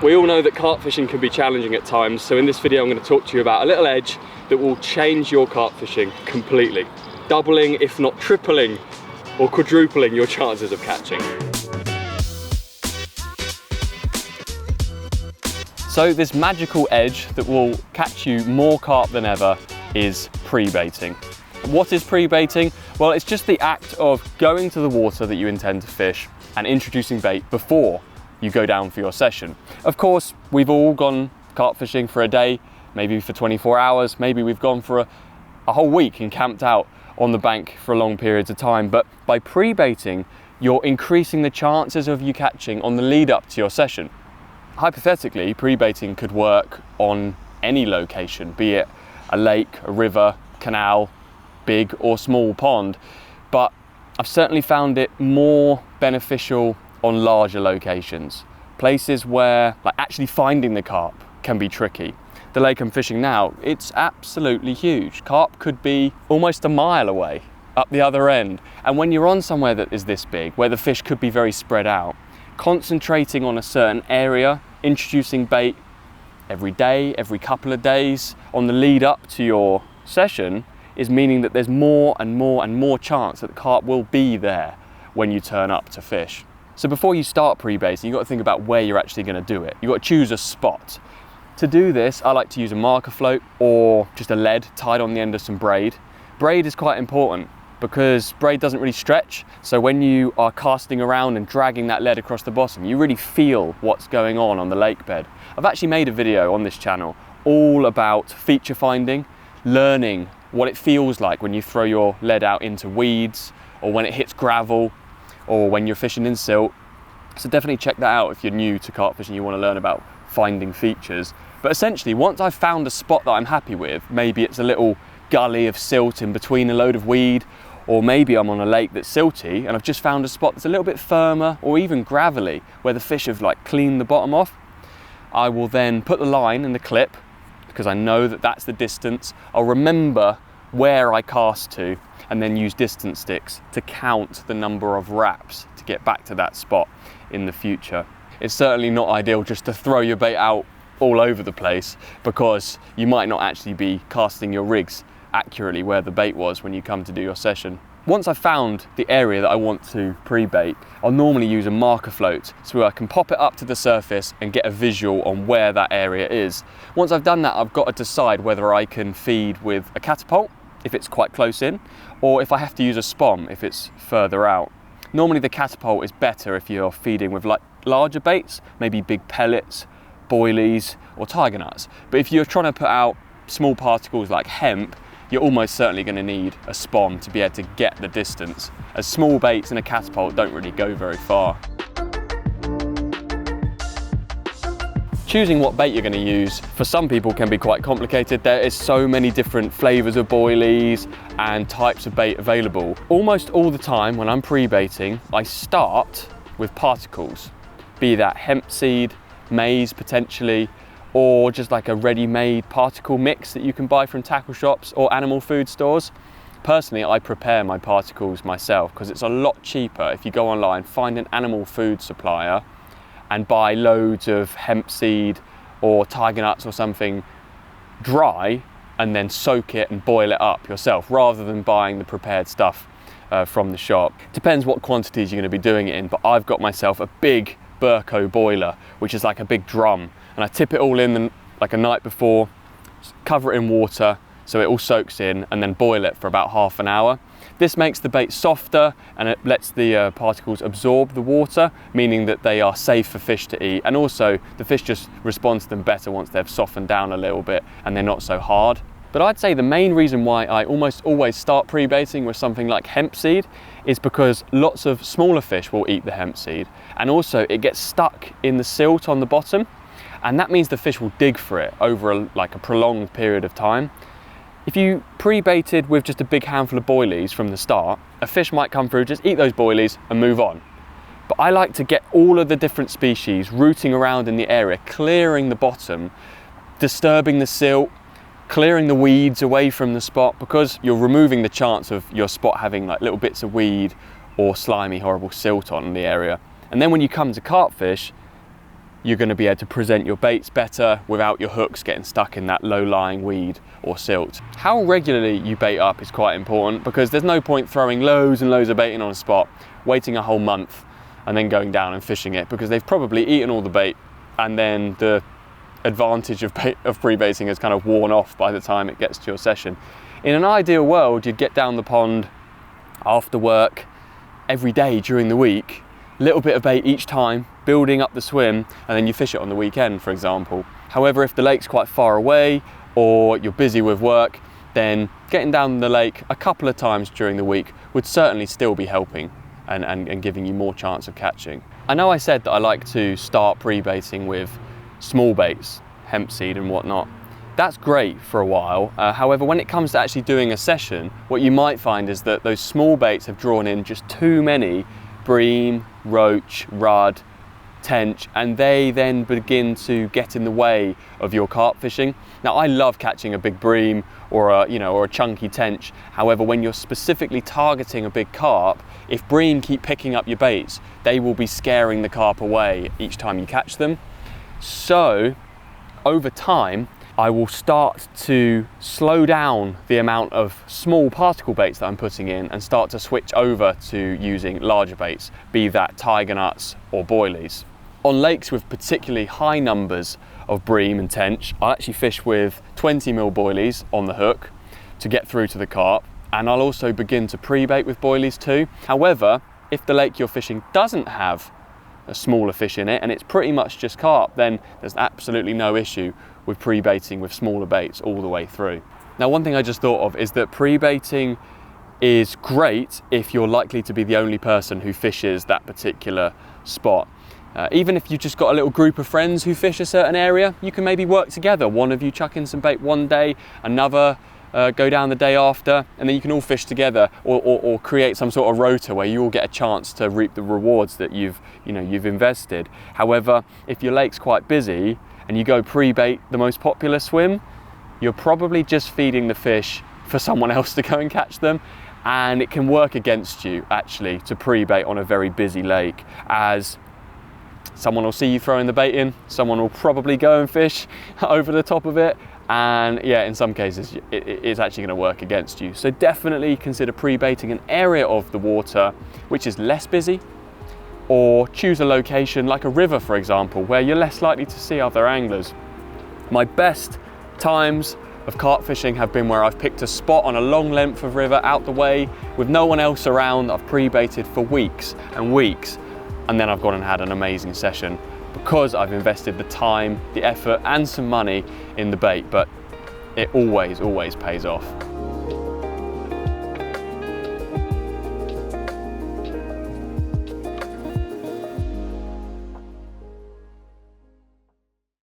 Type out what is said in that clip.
We all know that carp fishing can be challenging at times, so in this video I'm going to talk to you about a little edge that will change your carp fishing completely, doubling if not tripling or quadrupling your chances of catching. So this magical edge that will catch you more carp than ever is pre-baiting. What is pre-baiting? Well, it's just the act of going to the water that you intend to fish and introducing bait before you go down for your session. Of course, we've all gone carp fishing for a day, maybe for 24 hours, maybe we've gone for a whole week and camped out on the bank for long periods of time. But by pre-baiting, you're increasing the chances of you catching on the lead up to your session. Hypothetically, pre-baiting could work on any location, be it a lake, a river, canal, big or small pond, but I've certainly found it more beneficial on larger locations, places where actually finding the carp can be tricky. The lake I'm fishing now, it's absolutely huge. Carp could be almost a mile away up the other end. And when you're on somewhere that is this big, where the fish could be very spread out, concentrating on a certain area, introducing bait every day, every couple of days on the lead up to your session is meaning that there's more and more and more chance that the carp will be there when you turn up to fish. So before you start pre-baiting, you've got to think about where you're actually going to do it. You've got to choose a spot. To do this, I like to use a marker float or just a lead tied on the end of some braid. Braid is quite important because braid doesn't really stretch. So when you are casting around and dragging that lead across the bottom, you really feel what's going on the lake bed. I've actually made a video on this channel all about feature finding, learning what it feels like when you throw your lead out into weeds or when it hits gravel or when you're fishing in silt. So definitely check that out if you're new to carp fishing, you want to learn about finding features. But essentially, once I've found a spot that I'm happy with, maybe it's a little gully of silt in between a load of weed, or maybe I'm on a lake that's silty and I've just found a spot that's a little bit firmer or even gravelly where the fish have cleaned the bottom off, I will then put the line in the clip because I know that that's the distance. I'll remember where I cast to and then use distance sticks to count the number of wraps to get back to that spot in the future. It's certainly not ideal just to throw your bait out all over the place because you might not actually be casting your rigs accurately where the bait was when you come to do your session. Once I've found the area that I want to pre-bait, I'll normally use a marker float so I can pop it up to the surface and get a visual on where that area is. Once I've done that, I've got to decide whether I can feed with a catapult if it's quite close in, or if I have to use a spom if it's further out. Normally the catapult is better if you're feeding with larger baits, maybe big pellets, boilies or tiger nuts. But if you're trying to put out small particles like hemp, you're almost certainly going to need a spom to be able to get the distance, as small baits in a catapult don't really go very far. Choosing what bait you're going to use for some people can be quite complicated. There is so many different flavours of boilies and types of bait available. Almost all the time when I'm pre-baiting, I start with particles, be that hemp seed, maize potentially, or just like a ready-made particle mix that you can buy from tackle shops or animal food stores. Personally, I prepare my particles myself because it's a lot cheaper if you go online, find an animal food supplier and buy loads of hemp seed or tiger nuts or something dry and then soak it and boil it up yourself rather than buying the prepared stuff from the shop. Depends what quantities you're going to be doing it in, but I've got myself a big Burco boiler, which is like a big drum, and I tip it all in like a night before, cover it in water so it all soaks in, and then boil it for about half an hour. This makes the bait softer and it lets the particles absorb the water, meaning that they are safe for fish to eat, and also the fish just respond to them better once they've softened down a little bit and they're not so hard. But I'd say the main reason why I almost always start pre-baiting with something like hemp seed is because lots of smaller fish will eat the hemp seed, and also it gets stuck in the silt on the bottom, and that means the fish will dig for it over a prolonged period of time. If you pre-baited with just a big handful of boilies from the start, a fish might come through, just eat those boilies and move on. But I like to get all of the different species rooting around in the area, clearing the bottom, disturbing the silt, clearing the weeds away from the spot, because you're removing the chance of your spot having little bits of weed or slimy, horrible silt on the area. And then when you come to carp fish, you're going to be able to present your baits better without your hooks getting stuck in that low-lying weed or silt. How regularly you bait up is quite important, because there's no point throwing loads and loads of bait in on a spot, waiting a whole month and then going down and fishing it, because they've probably eaten all the bait and then the advantage of pre-baiting has kind of worn off by the time it gets to your session. In an ideal world, you'd get down the pond after work every day during the week, little bit of bait each time, building up the swim, and then you fish it on the weekend, for example. However, if the lake's quite far away or you're busy with work, then getting down the lake a couple of times during the week would certainly still be helping and giving you more chance of catching. I know I said that I like to start pre-baiting with small baits, hemp seed and whatnot. That's great for a while. However, when it comes to actually doing a session, what you might find is that those small baits have drawn in just too many bream, roach, rudd, tench, and they then begin to get in the way of your carp fishing. Now, I love catching a big bream or a chunky tench. However, when you're specifically targeting a big carp, if bream keep picking up your baits, they will be scaring the carp away each time you catch them. So over time, I will start to slow down the amount of small particle baits that I'm putting in and start to switch over to using larger baits, be that tiger nuts or boilies. On lakes with particularly high numbers of bream and tench, I'll actually fish with 20mm boilies on the hook to get through to the carp, and I'll also begin to pre-bait with boilies too. However, if the lake you're fishing doesn't have a smaller fish in it and it's pretty much just carp, then there's absolutely no issue with pre-baiting with smaller baits all the way through. Now, one thing I just thought of is that pre-baiting is great if you're likely to be the only person who fishes that particular spot. Even if you've just got a little group of friends who fish a certain area, you can maybe work together. One of you chuck in some bait one day, another go down the day after, and then you can all fish together, or create some sort of rota where you all get a chance to reap the rewards that you've invested. However, if your lake's quite busy and you go pre-bait the most popular swim, you're probably just feeding the fish for someone else to go and catch them, and it can work against you actually to pre-bait on a very busy lake, as someone will see you throwing the bait in, someone will probably go and fish over the top of it, and yeah, in some cases it's actually going to work against you. So definitely consider pre-baiting an area of the water which is less busy, or choose a location like a river, for example, where you're less likely to see other anglers. My best times of carp fishing have been where I've picked a spot on a long length of river out the way with no one else around. I've pre-baited for weeks and weeks, and then I've gone and had an amazing session because I've invested the time, the effort and some money in the bait, but it always pays off.